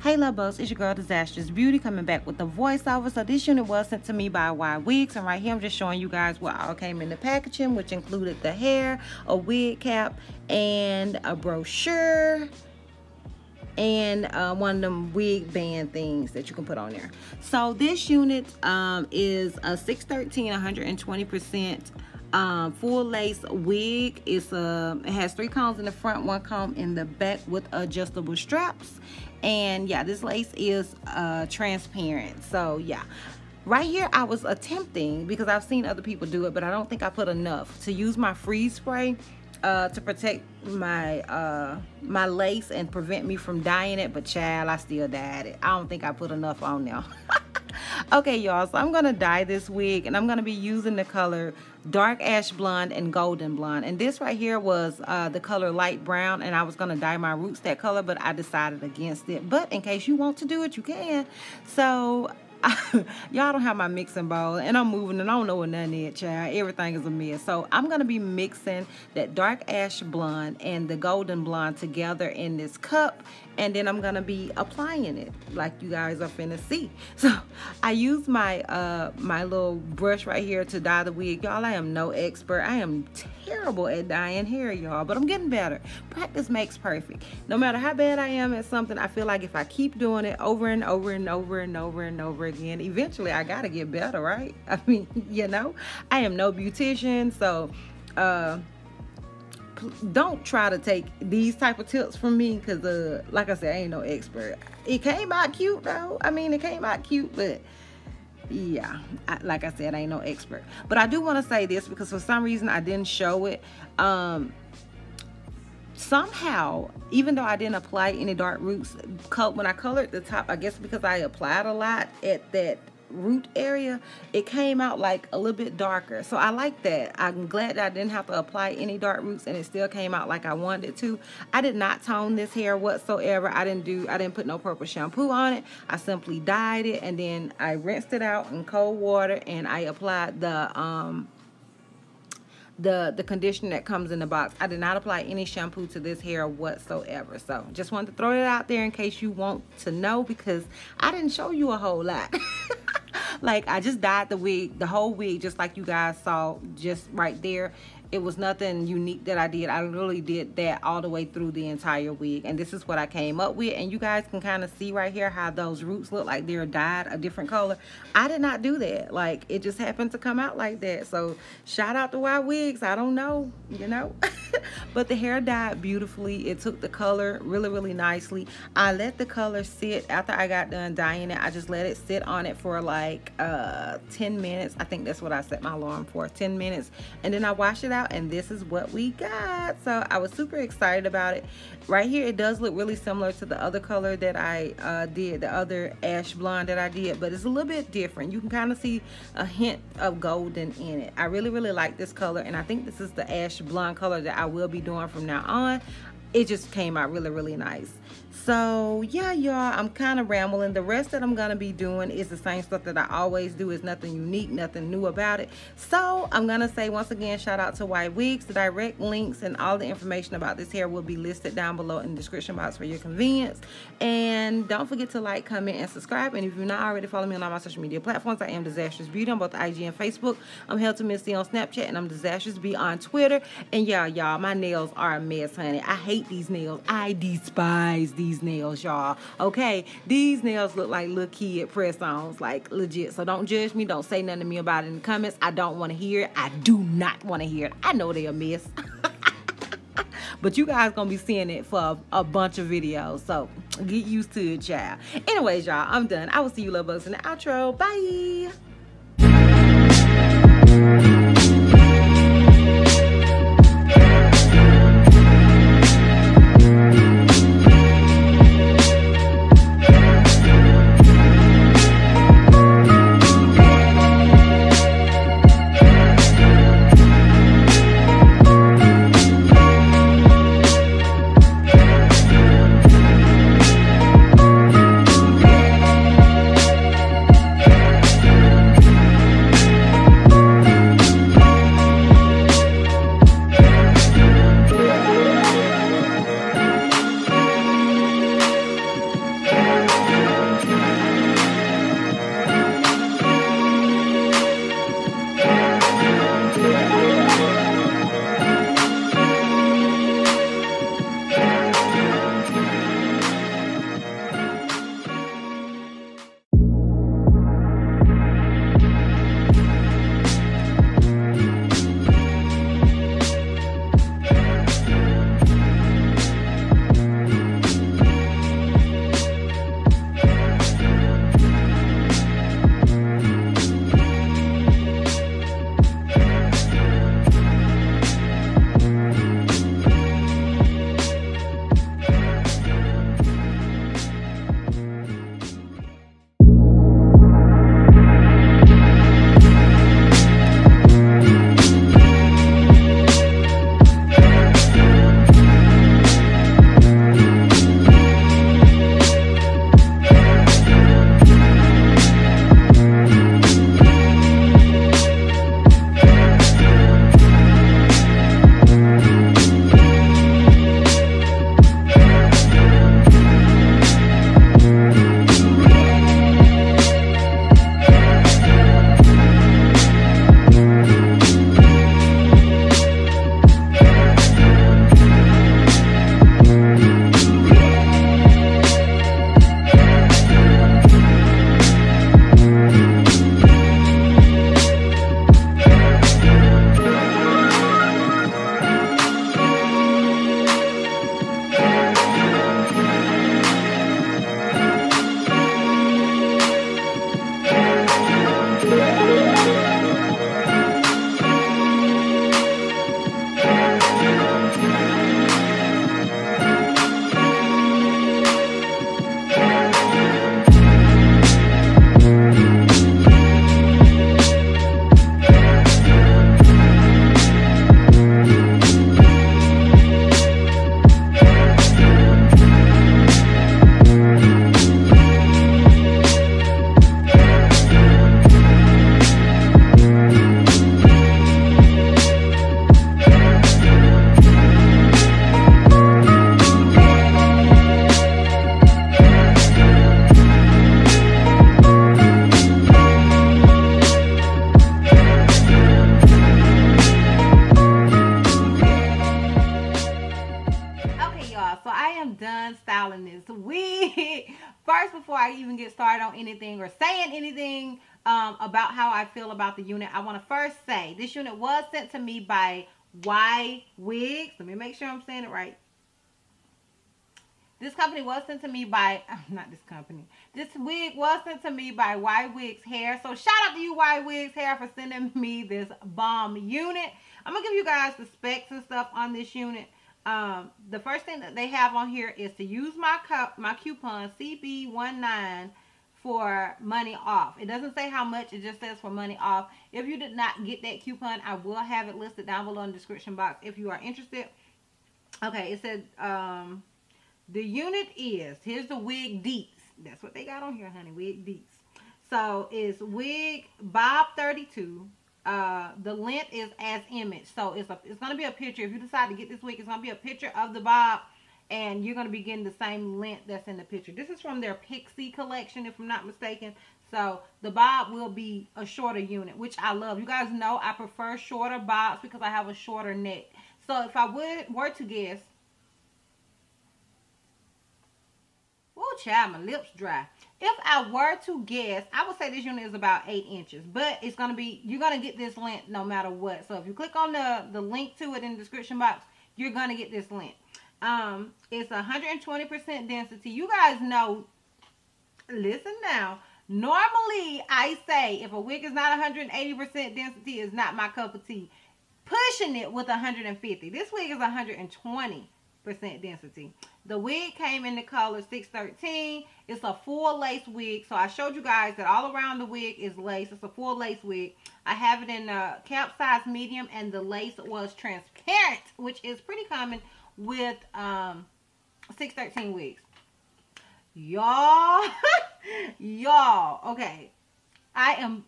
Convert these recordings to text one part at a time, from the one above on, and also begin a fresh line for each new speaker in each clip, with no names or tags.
Hey love bugs, it's your girl Disastrous Beauty coming back with the voiceover. So this unit was sent to me by Ywigs, and right here I'm just showing you guys what all came in the packaging, which included the hair, a wig cap, and a brochure, and one of them wig band things that you can put on there. So this unit is a 613 120% full lace wig. It has 3 combs in the front, 1 comb in the back with adjustable straps. And yeah, this lace is transparent. So yeah, right here I was attempting, because I've seen other people do it, but I don't think I put enough, to use my freeze spray to protect my my lace and prevent me from dyeing it. But child, I still dyed it. I don't think I put enough on there. Okay y'all, so I'm gonna dye this wig, and I'm gonna be using the color dark ash blonde and golden blonde. And this right here was the color light brown, and I was gonna dye my roots that color, but I decided against it. But in case you want to do it, you can. So y'all don't have my mixing bowl, and I'm moving and I don't know what none is, child. Everything is a mess. So I'm gonna be mixing that dark ash blonde and the golden blonde together in this cup, and then I'm gonna be applying it like you guys are finna see. So I use my my little brush right here to dye the wig. Y'all, I am no expert. I am terrible at dyeing hair, y'all, but I'm getting better. Practice makes perfect. No matter how bad I am at something, I feel like if I keep doing it over and over and over and over and over again, eventually I gotta get better, right? I mean, you know, I am no beautician, so don't try to take these type of tips from me, because like I said, I ain't no expert. It came out cute though. I mean, it came out cute, but yeah, like I said, I ain't no expert. But I do want to say this, because for some reason I didn't show it. Somehow, even though I didn't apply any dark roots, when I colored the top, I guess because I applied a lot at that root area, it came out like a little bit darker. So I like that. I'm glad that I didn't have to apply any dark roots, and it still came out like I wanted it to. I did not tone this hair whatsoever. I didn't put no purple shampoo on it. I simply dyed it, and then I rinsed it out in cold water, and I applied the conditioner that comes in the box. I did not apply any shampoo to this hair whatsoever. So just wanted to throw it out there in case you want to know, because I didn't show you a whole lot. Like, I just dyed the wig, the whole wig, just like you guys saw just right there. It was nothing unique that I did. I literally did that all the way through the entire wig, and this is what I came up with. And you guys can kind of see right here how those roots look like they're dyed a different color. I did not do that. Like, it just happened to come out like that. So shout out to Ywigs. I don't know, you know. But the hair dyed beautifully. It took the color really, really nicely. I let the color sit after I got done dyeing it. I just let it sit on it for like 10 minutes. I think that's what I set my alarm for, 10 minutes. And then I washed it out, and this is what we got. So I was super excited about it. Right here, it does look really similar to the other color that I did, the other ash blonde that I did, but it's a little bit different. You can kind of see a hint of golden in it. I really, really like this color, and I think this is the ash blonde color that I will be doing from now on. It just came out really, really nice. So yeah, y'all, I'm kind of rambling. The rest that I'm gonna be doing is the same stuff that I always do. It's nothing unique, nothing new about it. So I'm gonna say once again, shout out to Ywigs. The direct links and all the information about this hair will be listed down below in the description box for your convenience. And don't forget to like, comment, and subscribe. And if you're not already following me on all my social media platforms, I am Disastrous Beauty on both IG and Facebook. I'm Held to Missy on Snapchat, and I'm Disastrous Be on Twitter. And yeah, y'all, my nails are a mess, honey. I hate these nails. I despise these nails, y'all. Okay, these nails look like little kid press-ons, like legit. So don't judge me. Don't say nothing to me about it in the comments. I don't want to hear it. I do not want to hear it. I know they're a mess. But you guys gonna be seeing it for a bunch of videos, so get used to it, child. Anyways, y'all, I'm done. I will see you love bugs in the outro. Bye. first, before I even get started on anything or saying anything about how I feel about the unit, I want to first say this unit was sent to me by Ywigs. Let me make sure I'm saying it right. This company was sent to me by, not this company. This wig was sent to me by Ywigs Hair. So shout out to you, Ywigs Hair, for sending me this bomb unit. I'm going to give you guys the specs and stuff on this unit. The first thing that they have on here is to use my coupon CB19 for money off. It doesn't say how much, it just says for money off. If you did not get that coupon, I will have it listed down below in the description box if you are interested. Okay, it said the unit is, here's the Wig Deets. That's what they got on here, honey, Wig Deets. So it's wig bob 32. The length is as image. So it's going to be a picture. If you decide to get this wig, it's going to be a picture of the bob. And you're going to be getting the same length that's in the picture. This is from their Pixie collection, if I'm not mistaken. So the bob will be a shorter unit, which I love. You guys know I prefer shorter bobs because I have a shorter neck. So if I were to guess, oh child, my lips dry. If I were to guess, I would say this unit is about 8 inches. But it's going to be, you're going to get this length no matter what. So if you click on the link to it in the description box, you're going to get this length. It's 120% density. You guys know, listen now, normally I say if a wig is not 180% density, is not my cup of tea. Pushing it with 150. This wig is 120% density. The wig came in the color 613. It's a full lace wig. So I showed you guys that all around the wig is lace. It's a full lace wig. I have it in cap size medium, and the lace was transparent, which is pretty common with 613 wigs. Y'all, y'all, okay. I'm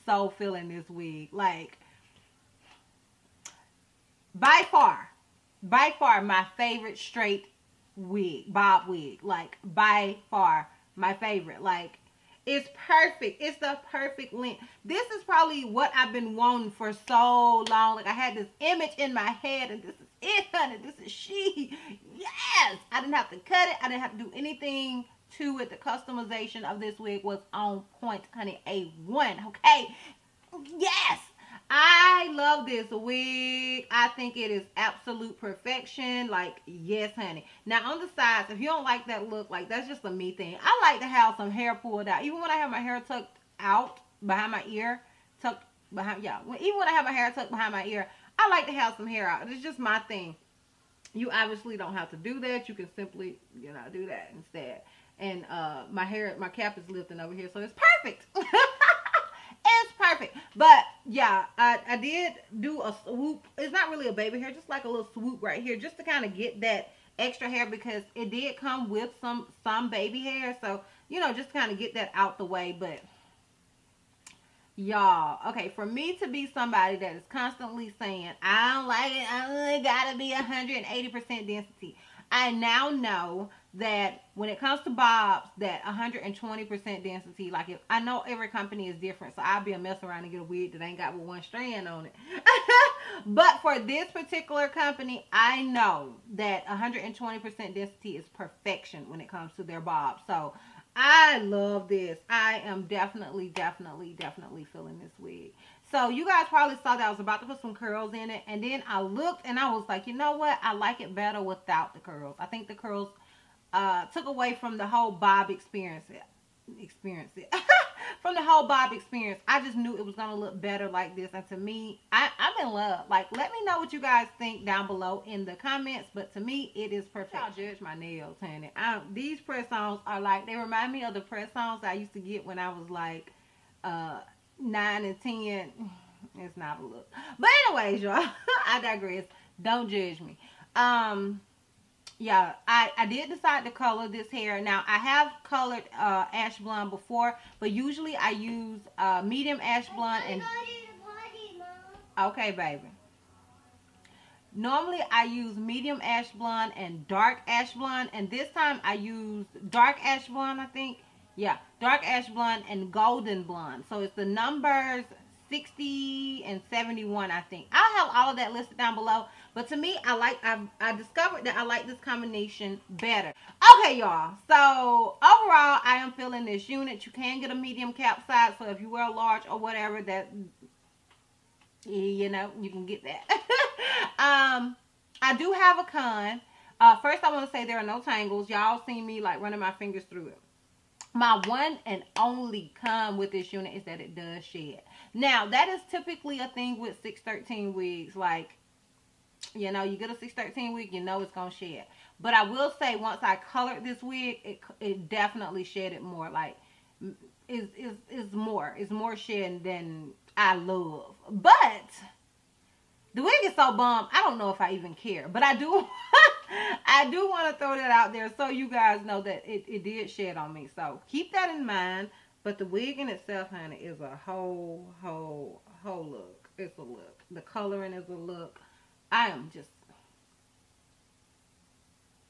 so feeling this wig. Like, by far my favorite straight wig, bob wig. Like, by far my favorite. Like, it's perfect. It's the perfect length. This is probably what I've been wanting for so long. Like, I had this image in my head, and this is it, honey. This is she. Yes! I didn't have to cut it. I didn't have to do anything to it. The customization of this wig was on point, honey. A1, okay? Yes! I love this wig. I think it is absolute perfection. Like, yes, honey. Now, on the sides, if you don't like that look, like, that's just a me thing. I like to have some hair pulled out. Even when I have my hair tucked out behind my ear, tucked behind, yeah. Even when I have my hair tucked behind my ear, I like to have some hair out. It's just my thing. You obviously don't have to do that. You can simply, you know, do that instead. And my cap is lifting over here, so it's perfect. It's perfect. But yeah, I did do a swoop. It's not really a baby hair, just like a little swoop right here, just to kind of get that extra hair, because it did come with some baby hair. So, you know, just kind of get that out the way. But y'all, okay, for me to be somebody that is constantly saying, I don't like it, I only gotta be 180% density, I now know that when it comes to bobs, that 120% density, like, if I know every company is different, so I'll be a mess around and get a wig that ain't got but one strand on it. But for this particular company, I know that 120% density is perfection when it comes to their bobs. So I love this. I am definitely feeling this wig. So you guys probably saw that I was about to put some curls in it, and then I looked and I was like, you know what? I like it better without the curls. I think the curls took away from the whole bob experience. From the whole bob experience. I just knew it was going to look better like this. And to me, I'm in love. Like, let me know what you guys think down below in the comments. But to me, it is perfect. Y'all judge my nails, honey. These press-ons are like, they remind me of the press-ons I used to get when I was like 9 and 10. It's not a look. But anyways, y'all, I digress. Don't judge me. Yeah, I did decide to color this hair. Now, I have colored ash blonde before, but usually I use medium ash blonde and... Okay, baby. Normally, I use medium ash blonde and dark ash blonde, and this time I used dark ash blonde, I think. Yeah, dark ash blonde and golden blonde. So it's the numbers 60 and 71, I think. I'll have all of that listed down below. But to me, I discovered that I like this combination better. Okay, y'all. So overall, y'all, I am feeling this unit. You can get a medium cap size, so if you wear a large or whatever, that, you know, you can get that. I do have a con. First, I want to say there are no tangles. Y'all seen me like running my fingers through it. My one and only con with this unit is that it does shed. Now, that is typically a thing with 613 wigs. Like, you know, you get a 613 wig, you know it's going to shed. But I will say, once I colored this wig, it definitely shedded more. Like, it's more shedding than I love. But the wig is so bomb, I don't know if I even care. But I do I do want to throw that out there so you guys know that it did shed on me. So keep that in mind. But the wig in itself, honey, is a whole look. It's a look. The coloring is a look. I am just...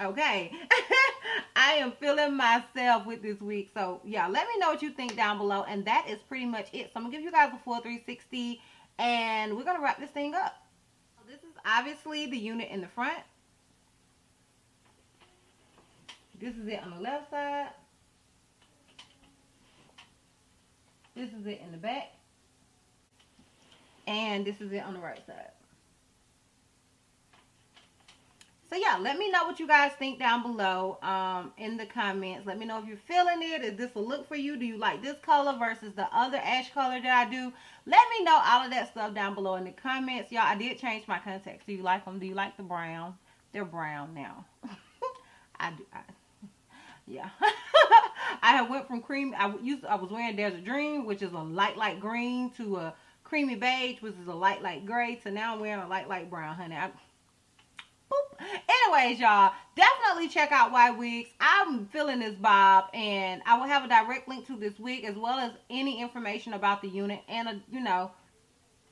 okay. I am feeling myself with this wig. So, yeah, let me know what you think down below. And that is pretty much it. So, I'm going to give you guys a full 360. And we're going to wrap this thing up. So this is obviously the unit in the front. This is it on the left side. This is it in the back. And this is it on the right side. So yeah, let me know what you guys think down below in the comments. Let me know if you're feeling it. Is this a look for you? Do you like this color versus the other ash color that I do? Let me know all of that stuff down below in the comments. Y'all, I did change my contacts. Do you like them? Do you like the brown? They're brown now. Yeah. I have went from cream. I was wearing Desert Dream, which is a light green, to a creamy beige, which is a light gray, to now I'm wearing a light brown, honey. Boop. Anyways, y'all, definitely check out Ywigs. I'm feeling this bob, and I will have a direct link to this wig as well as any information about the unit and you know,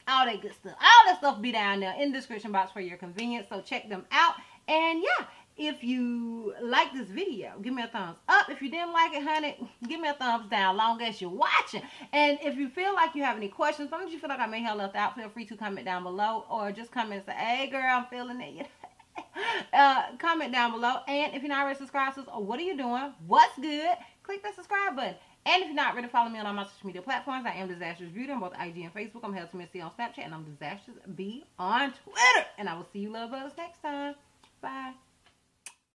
all that good stuff. All that stuff will be down there in the description box for your convenience, so check them out. And yeah, if you like this video, give me a thumbs up. If you didn't like it, honey, give me a thumbs down, long as you're watching. And if you feel like you have any questions, something you feel like I may have left out, feel free to comment down below, or just comment and say, hey girl, I'm feeling it. Comment down below. And if you're not already subscribed, or what are you doing? What's good? Click that subscribe button. And if you're not ready to follow me on all my social media platforms, I am DizastrousBeauty on both IG and Facebook. I'm Health Missy on Snapchat, and I'm DizastrousB on Twitter. And I will see you love bugs next time. Bye.